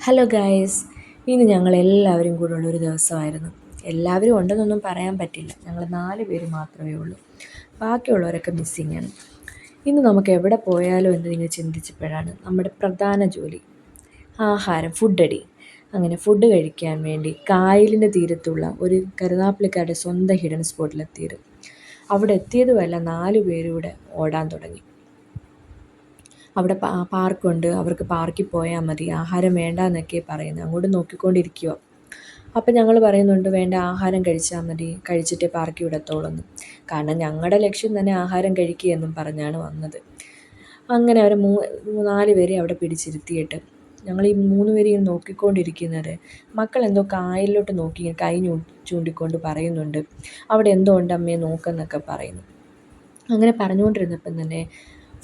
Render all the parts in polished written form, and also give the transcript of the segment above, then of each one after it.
Hello guys, ഇന്ന് ഞങ്ങളെല്ലാവരും കൂടെ ഉള്ളൊരു ദിവസമായിരുന്നു. എല്ലാവരും ഉണ്ടെന്നൊന്നും പറയാൻ പറ്റില്ല, ഞങ്ങൾ 4 പേര് മാത്രമേ ഉള്ളൂ. ബാക്കിയുള്ളവരൊക്കെ മിസ്സിങ്ങാണ്. ഇന്ന് നമുക്ക് എവിടെ പോയാലോ എന്ന് നിങ്ങൾ ചിന്തിച്ചപ്പോഴാണ് നമ്മുടെ പ്രധാന ജോലി ആഹാരം, ഫുഡടി. അങ്ങനെ ഫുഡ് കഴിക്കാൻ വേണ്ടി കായലിൻ്റെ തീരത്തുള്ള ഒരു കരുനാപ്പള്ളിക്കാരുടെ സ്വന്തം ഹിഡൻ സ്പോട്ടിലെത്തിയത്. അവിടെ എത്തിയതുമല്ല 4 പേരൂടെ ഓടാൻ തുടങ്ങി. അവിടെ പാർക്കുണ്ട്, അവർക്ക് പാർക്കിൽ പോയാൽ മതി, ആഹാരം വേണ്ടാന്നൊക്കെ പറയുന്നത്. അങ്ങോട്ട് നോക്കിക്കൊണ്ടിരിക്കുക. അപ്പം ഞങ്ങൾ പറയുന്നുണ്ട്, വേണ്ട, ആഹാരം കഴിച്ചാൽ മതി, കഴിച്ചിട്ടേ പാർക്കിൽ വിടത്തുള്ളൂ. കാരണം ഞങ്ങളുടെ ലക്ഷ്യം തന്നെ ആഹാരം കഴിക്കുക എന്നും പറഞ്ഞാണ് വന്നത്. അങ്ങനെ അവർ 4 പേരെ അവിടെ പിടിച്ചിരുത്തിയിട്ട് ഞങ്ങൾ ഈ 3 പേരെയും നോക്കിക്കൊണ്ടിരിക്കുന്നത്. മക്കൾ എന്തോ കായലിലോട്ട് നോക്കി കൈ ചൂണ്ടിക്കൊണ്ട് പറയുന്നുണ്ട്, അവിടെ എന്തോ ഉണ്ട് അമ്മയെ നോക്കെന്നൊക്കെ പറയുന്നു. അങ്ങനെ പറഞ്ഞുകൊണ്ടിരുന്നപ്പം തന്നെ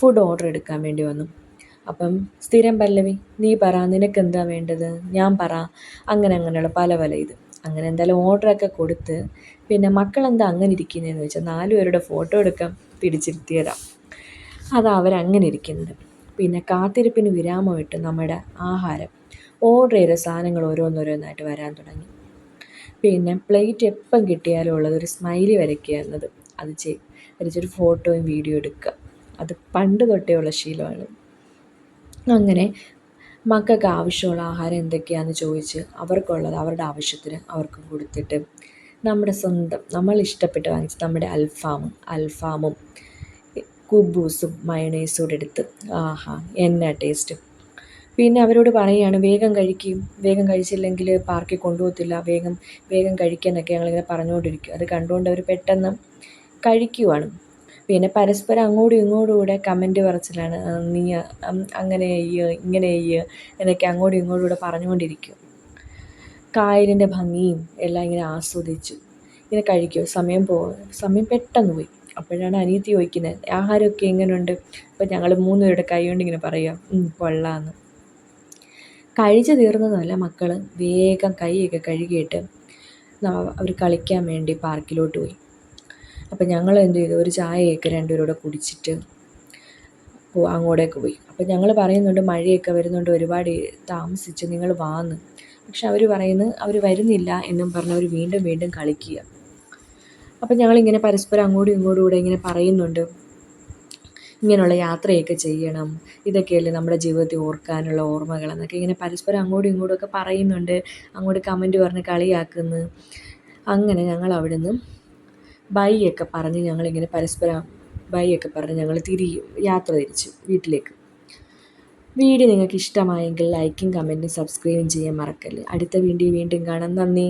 ഫുഡ് ഓർഡർ എടുക്കാൻ വേണ്ടി വന്നു. അപ്പം സ്ഥിരം പല്ലവി, നീ പറ, നിനക്കെന്താ വേണ്ടത്, ഞാൻ പറ, അങ്ങനെയുള്ള പല ഇത്. അങ്ങനെ എന്തായാലും ഓർഡറൊക്കെ കൊടുത്ത്, പിന്നെ മക്കളെന്താ അങ്ങനെ ഇരിക്കുന്നതെന്ന് വെച്ചാൽ 4 പേരുടെ ഫോട്ടോ എടുക്കാൻ പിടിച്ചിരുത്തിയതാണ്. അതാ അവരങ്ങനെ ഇരിക്കുന്നത്. പിന്നെ കാത്തിരിപ്പിന് വിരാമമിട്ട് നമ്മുടെ ആഹാരം, ഓർഡർ ചെയ്ത സാധനങ്ങൾ ഓരോന്നോരോന്നായിട്ട് വരാൻ തുടങ്ങി. പിന്നെ പ്ലേറ്റ് എപ്പം കിട്ടിയാലും ഉള്ളത് ഒരു സ്മൈലി വരയ്ക്കുക എന്നത്, അത് വരച്ചൊരു ഫോട്ടോയും വീഡിയോ എടുക്കുക, അത് പണ്ട് തൊട്ടേ ഉള്ള ശീലമാണ്. അങ്ങനെ മക്കൾക്ക് ആവശ്യമുള്ള ആഹാരം എന്തൊക്കെയാണെന്ന് ചോദിച്ച് അവർക്കുള്ളത് അവരുടെ ആവശ്യത്തിന് അവർക്ക് കൊടുത്തിട്ട് നമ്മുടെ സ്വന്തം നമ്മൾ ഇഷ്ടപ്പെട്ട് വാങ്ങിച്ച് നമ്മുടെ അൽഫാമും കുബൂസും മയണൈസും കൂടെ എടുത്ത്, ആഹാ എന്നാ ടേസ്റ്റ്. പിന്നെ അവരോട് പറയുകയാണ്, വേഗം കഴിക്കും, വേഗം കഴിച്ചില്ലെങ്കിൽ പാർക്കിൽ കൊണ്ടുപോകത്തില്ല, വേഗം വേഗം കഴിക്കാനൊക്കെ ഞങ്ങളിങ്ങനെ പറഞ്ഞുകൊണ്ടിരിക്കും. അത് കണ്ടുകൊണ്ട് അവർ പെട്ടെന്ന് കഴിക്കുവാണ്. പിന്നെ പരസ്പരം അങ്ങോട്ടും ഇങ്ങോട്ടും കൂടെ കമൻറ്റ് പറച്ചിലാണ്, നീ അങ്ങനെ ചെയ്യ്, ഇങ്ങനെ ചെയ്യ് എന്നൊക്കെ അങ്ങോട്ടും ഇങ്ങോട്ടും കൂടെ പറഞ്ഞുകൊണ്ടിരിക്കും. കായലിൻ്റെ ഭംഗിയും എല്ലാം ഇങ്ങനെ ആസ്വദിച്ചു ഇങ്ങനെ കഴിക്കും. സമയം പെട്ടെന്ന് പോയി. അപ്പോഴാണ് അനിയത്തി ചോദിക്കുന്നത്, ആഹാരമൊക്കെ എങ്ങനെയുണ്ട്? അപ്പോൾ ഞങ്ങൾ 3 പേരുടെ കൈ കൊണ്ട് ഇങ്ങനെ പറയുക, കൊള്ളാമെന്ന്. കഴിച്ചു തീർന്നതല്ല, മക്കൾ വേഗം കൈയൊക്കെ കഴുകിയിട്ട് അവർ കളിക്കാൻ വേണ്ടി പാർക്കിലോട്ട് പോയി. അപ്പം ഞങ്ങൾ എന്ത് ചെയ്തു, ഒരു ചായയൊക്കെ 2 പേരൂടെ കുടിച്ചിട്ട് അങ്ങോട്ടേക്ക് പോയി. അപ്പം ഞങ്ങൾ പറയുന്നുണ്ട്, മഴയൊക്കെ വരുന്നുണ്ട്, ഒരുപാട് താമസിച്ച്, നിങ്ങൾ വാന്ന്. പക്ഷെ അവർ പറയുന്നു അവർ വരുന്നില്ല എന്നും പറഞ്ഞ് അവർ വീണ്ടും കളിക്കുക. അപ്പം ഞങ്ങളിങ്ങനെ പരസ്പരം അങ്ങോട്ടും ഇങ്ങോട്ടും കൂടെ ഇങ്ങനെ പറയുന്നുണ്ട്, ഇങ്ങനെയുള്ള യാത്രയൊക്കെ ചെയ്യണം, ഇതൊക്കെയല്ലേ നമ്മുടെ ജീവിതത്തിൽ ഓർക്കാനുള്ള ഓർമ്മകളെന്നൊക്കെ ഇങ്ങനെ പരസ്പരം അങ്ങോട്ടും ഇങ്ങോട്ടും ഒക്കെ പറയുന്നുണ്ട്. അങ്ങോട്ട് കമൻറ്റ് പറഞ്ഞ് കളിയാക്കുന്നു. അങ്ങനെ ഞങ്ങൾ അവിടുന്ന് ബൈ ഒക്കെ പറഞ്ഞ് ഞങ്ങളിങ്ങനെ പരസ്പരം ബൈ ഒക്കെ പറഞ്ഞ് ഞങ്ങൾ യാത്ര തിരിച്ചു വീട്ടിലേക്ക്. വീഡിയോ നിങ്ങൾക്ക് ഇഷ്ടമായെങ്കിൽ ലൈക്കും കമൻറ്റും സബ്സ്ക്രൈബും ചെയ്യാൻ മറക്കല്ലേ. അടുത്ത വീഡിയോ വീണ്ടും കാണാം. നന്ദി.